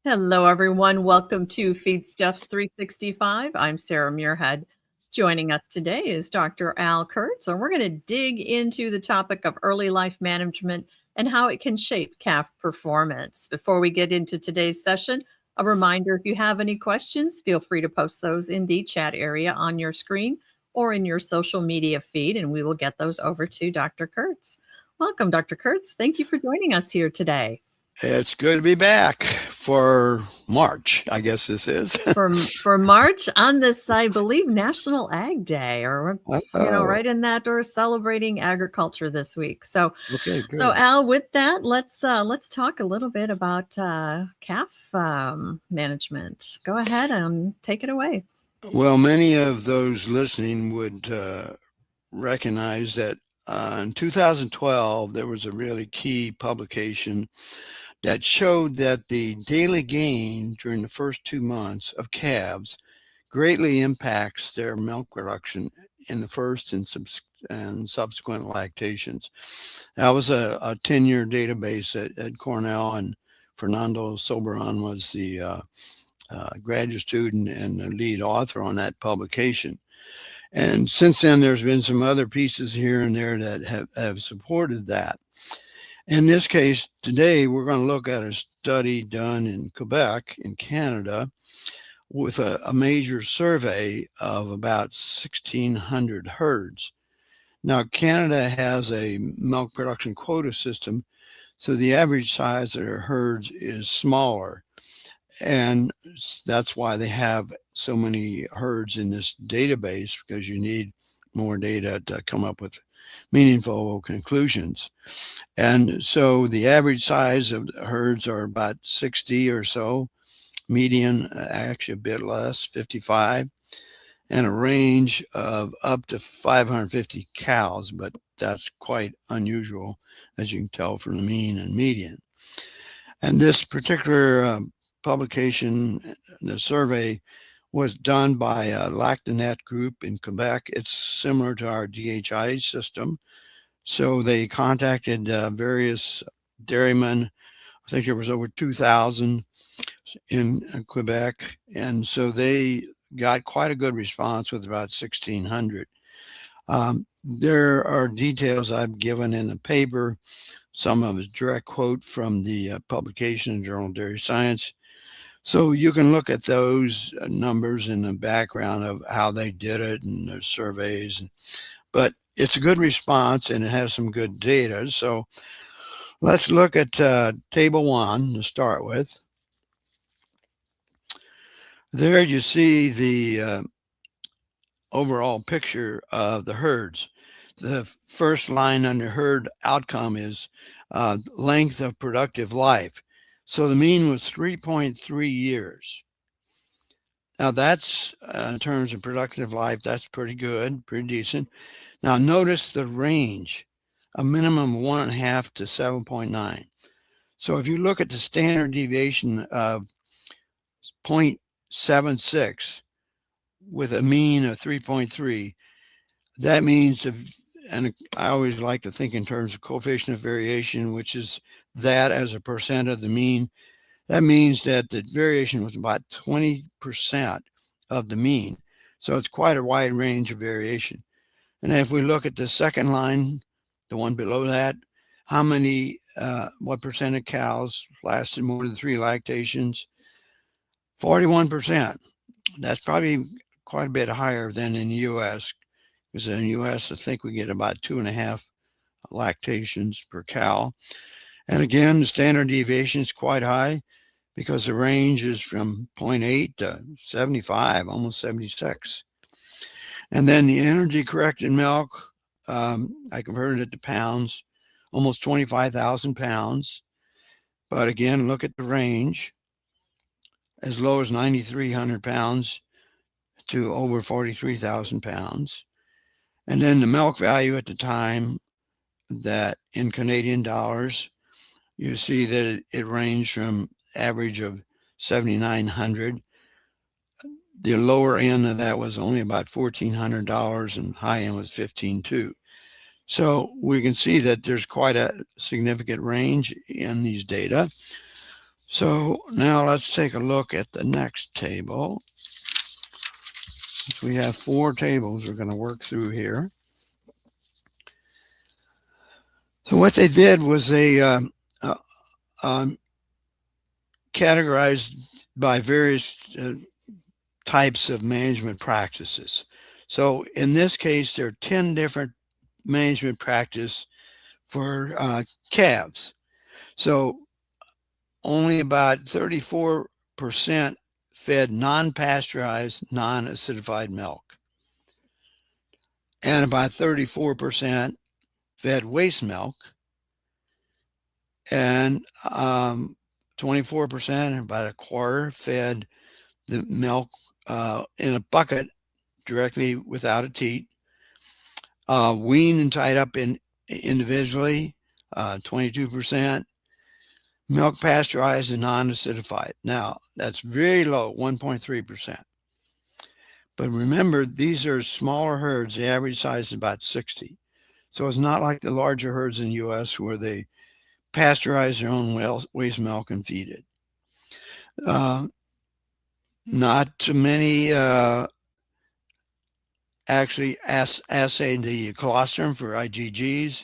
Hello, everyone. Welcome to Feedstuffs 365. I'm Sarah Muirhead. Joining us today is Dr. Al Kertz, and we're going to dig into the topic of early life management and how it can shape calf performance. Before we get into today's session, a reminder, if you have any questions, feel free to post those in the chat area on your screen or in your social media feed, and we will get those over to Dr. Kertz. Welcome, Dr. Kertz. Thank you for joining us here today. It's good to be back for March, I guess this is. For March on this, I believe, National Ag Day, or right in that, we're celebrating agriculture this week. So, Okay, good. so Al, with that, let's talk a little bit about calf management. Go ahead and take it away. Well, many of those listening would recognize that in 2012 there was a really key publication that showed that the daily gain during the first 2 months of calves greatly impacts their milk production in the first and subsequent lactations. That was a 10-year database at Cornell, and Fernando Soberon was the graduate student and the lead author on that publication. And since then, there's been some other pieces here and there that have supported that. In this case, today, we're going to look at a study done in Quebec, in Canada, with a major survey of about 1,600 herds. Now, Canada has a milk production quota system, so the average size of their herds is smaller. And that's why they have so many herds in this database, because you need more data to come up with meaningful conclusions. And so the average size of the herds are about 60 or so, median actually a bit less, 55, and a range of up to 550 cows, but that's quite unusual, as you can tell from the mean and median. And this particular publication, the survey, was done by a Lactanet group in Quebec. It's similar to our DHI system. So they contacted various dairymen. I think there was over 2,000 in Quebec. And so they got quite a good response with about 1,600. There are details I've given in the paper. Some of it's direct quote from the publication in Journal of Dairy Science. So you can look at those numbers in the background of how they did it and their surveys. But it's a good response and it has some good data. So let's look at table 1 to start with. There you see the overall picture of the herds. The first line under herd outcome is length of productive life. So the mean was 3.3 years. Now that's, in terms of productive life, that's pretty good, pretty decent. Now notice the range, a minimum of 1.5 to 7.9. So if you look at the standard deviation of 0.76 with a mean of 3.3, that means, and I always like to think in terms of coefficient of variation, which is that as a percent of the mean. That means that the variation was about 20% of the mean. So it's quite a wide range of variation. And if we look at the second line, the one below that, how many, what percent of cows lasted more than 3 lactations? 41%. That's probably quite a bit higher than in the U.S. because in the U.S., I think we get about 2.5 lactations per cow. And again, the standard deviation is quite high because the range is from 0.8 to 75, almost 76. And then the energy corrected milk, I converted it to pounds, almost 25,000 pounds. But again, look at the range, as low as 9,300 pounds to over 43,000 pounds. And then the milk value at the time, that in Canadian dollars, you see that it ranged from average of 7,900. The lower end of that was only about $1,400 and high end was $15,200. So we can see that there's quite a significant range in these data. So now let's take a look at the next table. We have 4 tables we're going to work through here. So what they did was they uh, um, categorized by various types of management practices. So in this case, there are 10 different management practices for calves. So only about 34% fed non-pasteurized, non-acidified milk. And about 34% fed waste milk. And 24%, about a quarter, fed the milk in a bucket directly without a teat. Weaned and tied up individually, 22%. Milk pasteurized and non-acidified. Now, that's very low, 1.3%. But remember, these are smaller herds. The average size is about 60. So it's not like the larger herds in the U.S. where they pasteurize their own waste milk and feed it. Not too many actually assayed the colostrum for IgGs.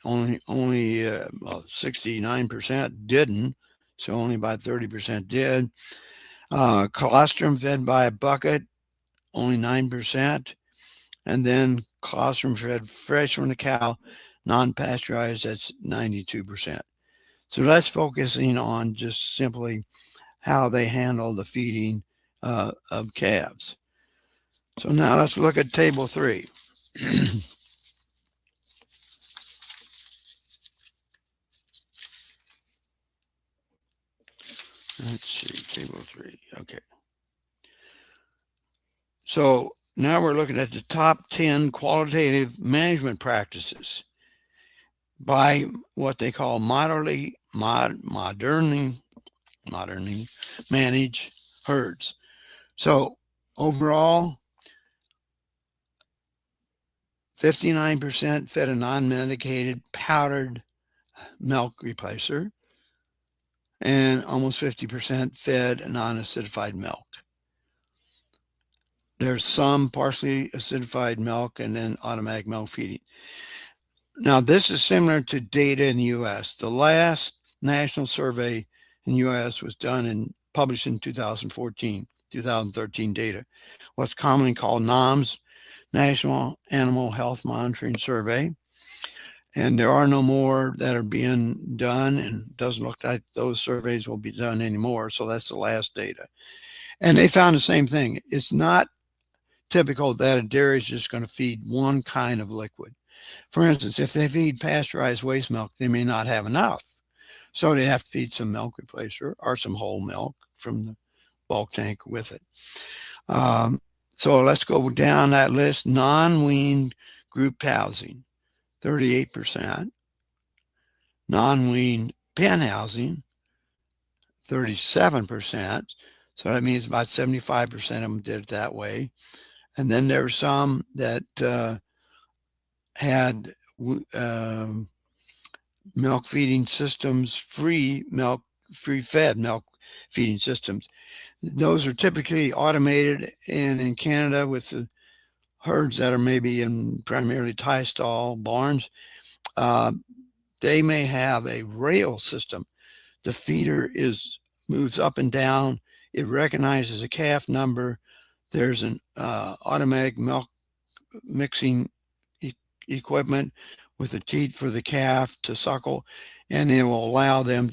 Only 69% didn't, so only about 30% did. Colostrum fed by a bucket, only 9%. And then colostrum fed fresh from the cow, non-pasteurized, that's 92%. So that's focusing on just simply how they handle the feeding of calves. So now let's look at table 3. Let's see, table 3. Okay. So now we're looking at the top 10 qualitative management practices by what they call modernly managed herds. So overall, 59% fed a non-medicated powdered milk replacer, and almost 50% fed non-acidified milk. There's some partially acidified milk and then automatic milk feeding. Now, this is similar to data in the U.S. The last national survey in the U.S. was done and published in 2013 data, what's commonly called NAMS, National Animal Health Monitoring Survey. And there are no more that are being done, and it doesn't look like those surveys will be done anymore. So that's the last data. And they found the same thing. It's not typical that a dairy is just going to feed one kind of liquid. For instance, if they feed pasteurized waste milk, they may not have enough. So they have to feed some milk replacer or some whole milk from the bulk tank with it. So let's go down that list. Non-weaned group housing, 38%. Non-weaned pen housing, 37%. So that means about 75% of them did it that way. And then there were some that had milk feeding systems, free fed milk feeding systems. Those are typically automated, and in Canada with the herds that are maybe in primarily tie stall barns, they may have a rail system. The feeder moves up and down. It recognizes a calf number. There's an automatic milk mixing equipment with a teat for the calf to suckle, and it will allow them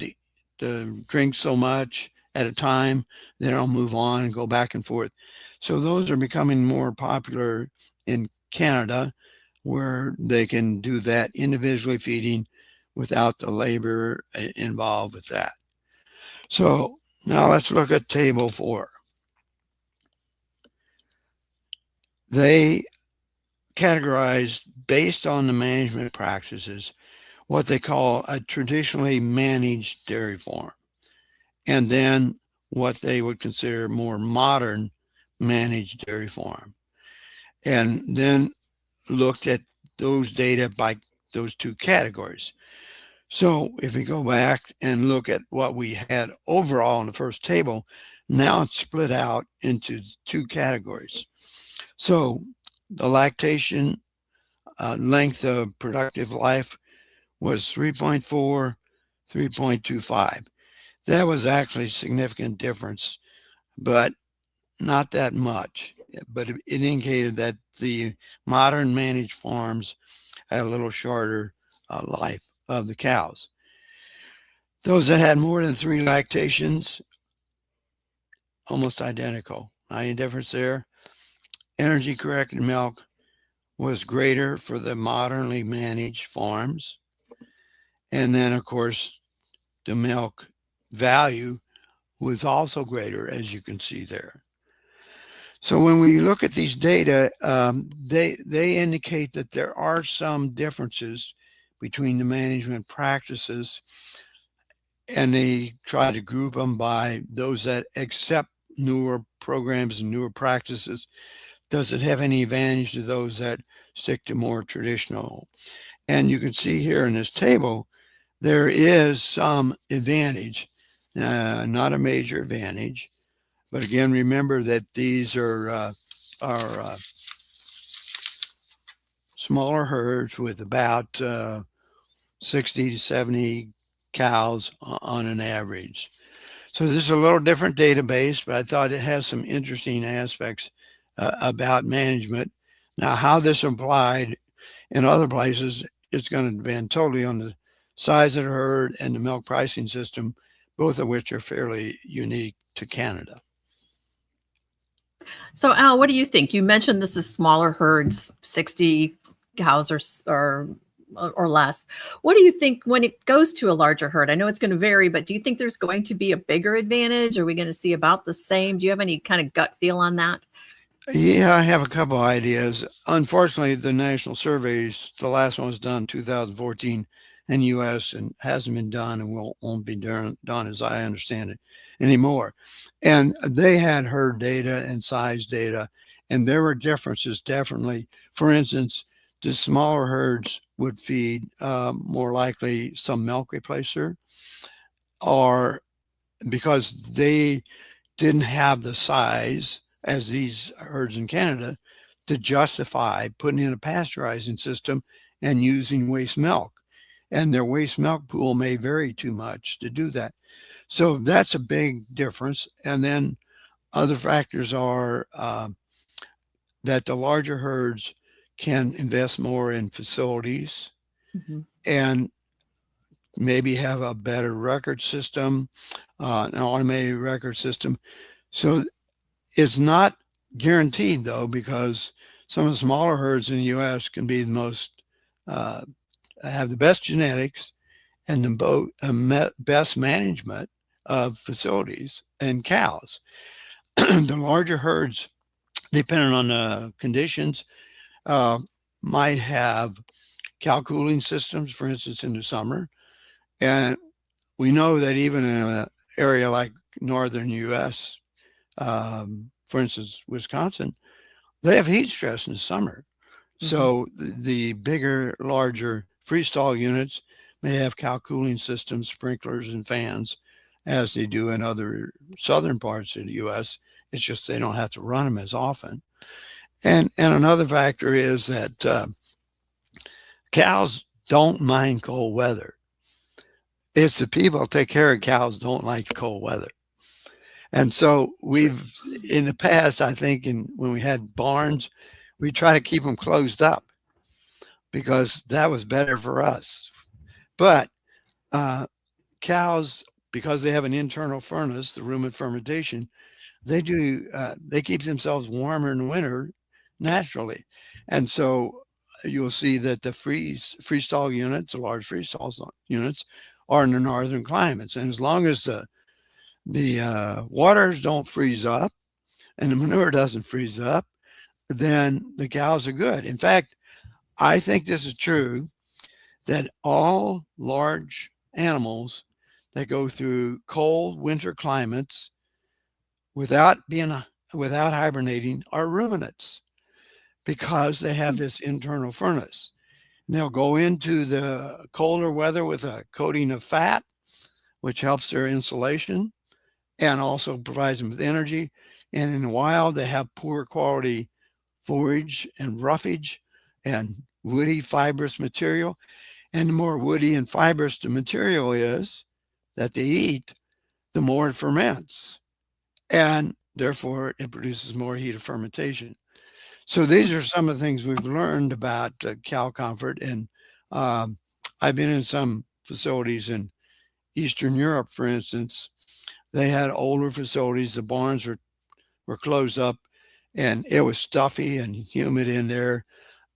to drink so much at a time. Then it'll move on and go back and forth. So those are becoming more popular in Canada, where they can do that individually feeding without the labor involved with that. So now let's look at table 4. They categorized based on the management practices what they call a traditionally managed dairy farm, and then what they would consider more modern managed dairy farm, and then looked at those data by those 2 categories. So if we go back and look at what we had overall in the first table, now it's split out into two categories. So the lactation length of productive life was 3.4, 3.25. That was actually a significant difference, but not that much. But it indicated that the modern managed farms had a little shorter life of the cows. Those that had more than three lactations, almost identical. Not any difference there. Energy corrected milk was greater for the modernly managed farms. And then, of course, the milk value was also greater, as you can see there. So when we look at these data, they indicate that there are some differences between the management practices, and they try to group them by those that accept newer programs and newer practices. Does it have any advantage to those that stick to more traditional? And you can see here in this table, there is some advantage, not a major advantage. But again, remember that these are smaller herds with about 60 to 70 cows on an average. So this is a little different database, but I thought it has some interesting aspects about management. Now, how this applied in other places is going to depend totally on the size of the herd and the milk pricing system, both of which are fairly unique to Canada. So, Al, what do you think? You mentioned this is smaller herds, 60 cows or less. What do you think when it goes to a larger herd? I know it's going to vary, but do you think there's going to be a bigger advantage? Are we going to see about the same? Do you have any kind of gut feel on that? Yeah, I have a couple ideas. Unfortunately, the national surveys, the last one was done 2014 in US and hasn't been done and won't be done as I understand it anymore. And they had herd data and size data, and there were differences definitely. For instance, the smaller herds would feed more likely some milk replacer, or because they didn't have the size as these herds in Canada to justify putting in a pasteurizing system and using waste milk. And their waste milk pool may vary too much to do that. So that's a big difference. And then other factors are that the larger herds can invest more in facilities Mhm. and maybe have a better record system, an automated record system. So it's not guaranteed though, because some of the smaller herds in the U.S. can be the most uh, have the best genetics and the best management of facilities and cows. The larger herds, depending on the conditions, uh, might have cow cooling systems, for instance, in the summer. And we know that even in an area like northern U.S., for instance, Wisconsin, they have heat stress in the summer. Mhm. So the bigger, larger freestall units may have cow cooling systems, sprinklers, and fans, as they do in other southern parts of the U.S. It's just they don't have to run them as often. And another factor is that cows don't mind cold weather. It's the people that take care of cows don't like the cold weather. And so we've in the past, I think, when we had barns, we try to keep them closed up because that was better for us. But uh, cows, because they have an internal furnace, the rumen fermentation, they keep themselves warmer in winter naturally, and so you'll see that the freestall units, the large freestall units, are in the northern climates, and as long as the waters don't freeze up and the manure doesn't freeze up, then the cows are good. In fact, I think this is true that all large animals that go through cold winter climates without being without hibernating are ruminants because they have this internal furnace. They'll go into the colder weather with a coating of fat, which helps their insulation and also provides them with energy. And in the wild, they have poor quality forage and roughage and woody fibrous material. And the more woody and fibrous the material is that they eat, the more it ferments. And therefore, it produces more heat of fermentation. So these are some of the things we've learned about cow comfort. And um, I've been in some facilities in Eastern Europe, for instance. They had older facilities. The barns were closed up and it was stuffy and humid in there.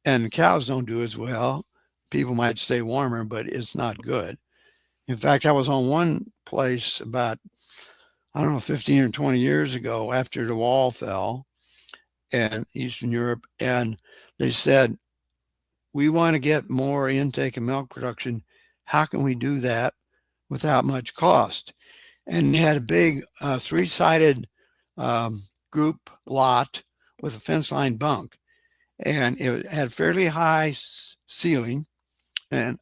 And the cows don't do as well. People might stay warmer, but it's not good. In fact, I was on one place about, I don't know, 15 or 20 years ago after the wall fell in Eastern Europe. And they said, we want to get more intake of milk production. How can we do that without much cost? And they had a big three-sided group lot with a fence line bunk. And it had fairly high ceiling and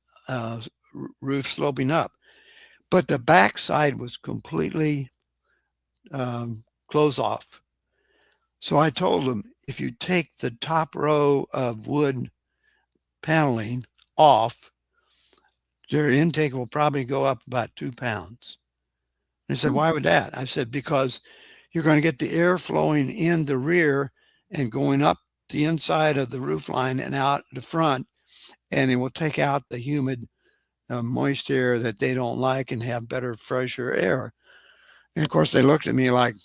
roof sloping up. But the backside was completely closed off. So I told them, if you take the top row of wood paneling off, their intake will probably go up about 2 pounds. They said, why would that? I said, because you're going to get the air flowing in the rear and going up the inside of the roof line and out the front, and it will take out the humid, moist air that they don't like and have better, fresher air. And of course, they looked at me like,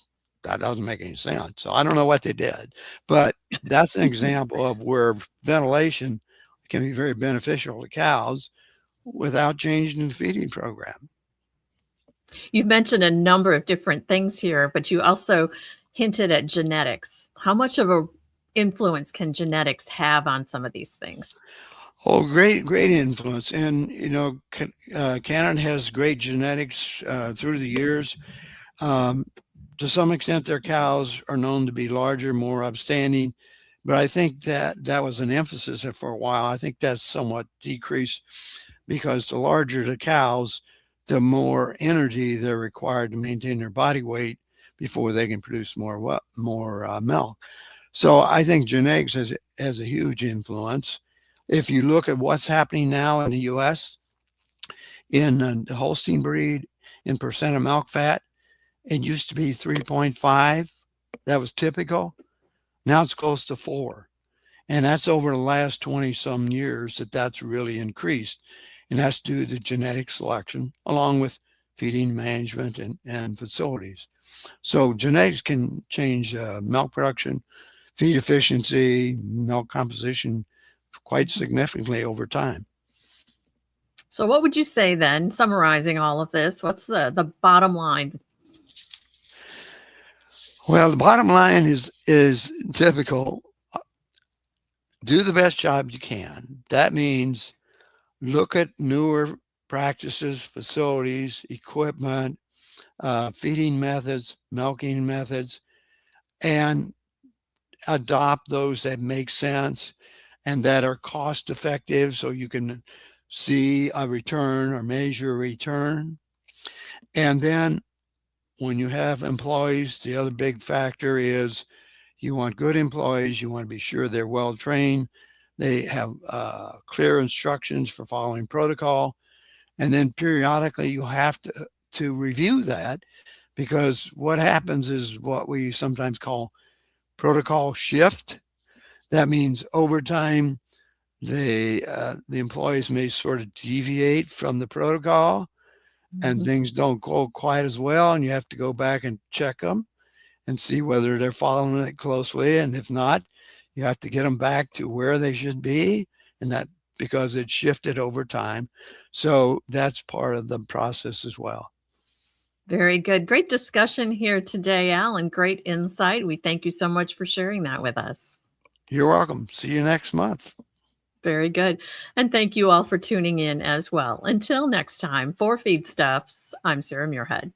that doesn't make any sense. So I don't know what they did, but that's an example of where ventilation can be very beneficial to cows without changing the feeding program. You've mentioned a number of different things here, but you also hinted at genetics. How much of a influence can genetics have on some of these things? Oh, great, great influence. And, Canada has great genetics through the years. To some extent, their cows are known to be larger, more upstanding. But I think that was an emphasis for a while. I think that's somewhat decreased because the larger the cows, the more energy they're required to maintain their body weight before they can produce more milk. So I think genetics has a huge influence. If you look at what's happening now in the U.S. in the Holstein breed, in percent of milk fat, it used to be 3.5. That was typical. Now it's close to 4. And that's over the last 20 some years that's really increased. And that's due to genetic selection along with feeding management and facilities. So genetics can change milk production, feed efficiency, milk composition quite significantly over time. So what would you say then, summarizing all of this? What's the bottom line? Well, the bottom line is typical. Do the best job you can. That means look at newer practices, facilities, equipment, feeding methods, milking methods, and adopt those that make sense and that are cost effective so you can see a return or measure a return. And then when you have employees, the other big factor is you want good employees. You want to be sure they're well trained. They have clear instructions for following protocol. And then periodically you have to review that, because what happens is what we sometimes call protocol shift. That means over time, the employees may sort of deviate from the protocol and things don't go quite as well. And you have to go back and check them and see whether they're following it closely. And if not, you have to get them back to where they should be. And that because it shifted over time. So that's part of the process as well. Very good. Great discussion here today, Al, and great insight. We thank you so much for sharing that with us. You're welcome. See you next month. Very good. And thank you all for tuning in as well. Until next time, for Feedstuffs, I'm Sarah Muirhead.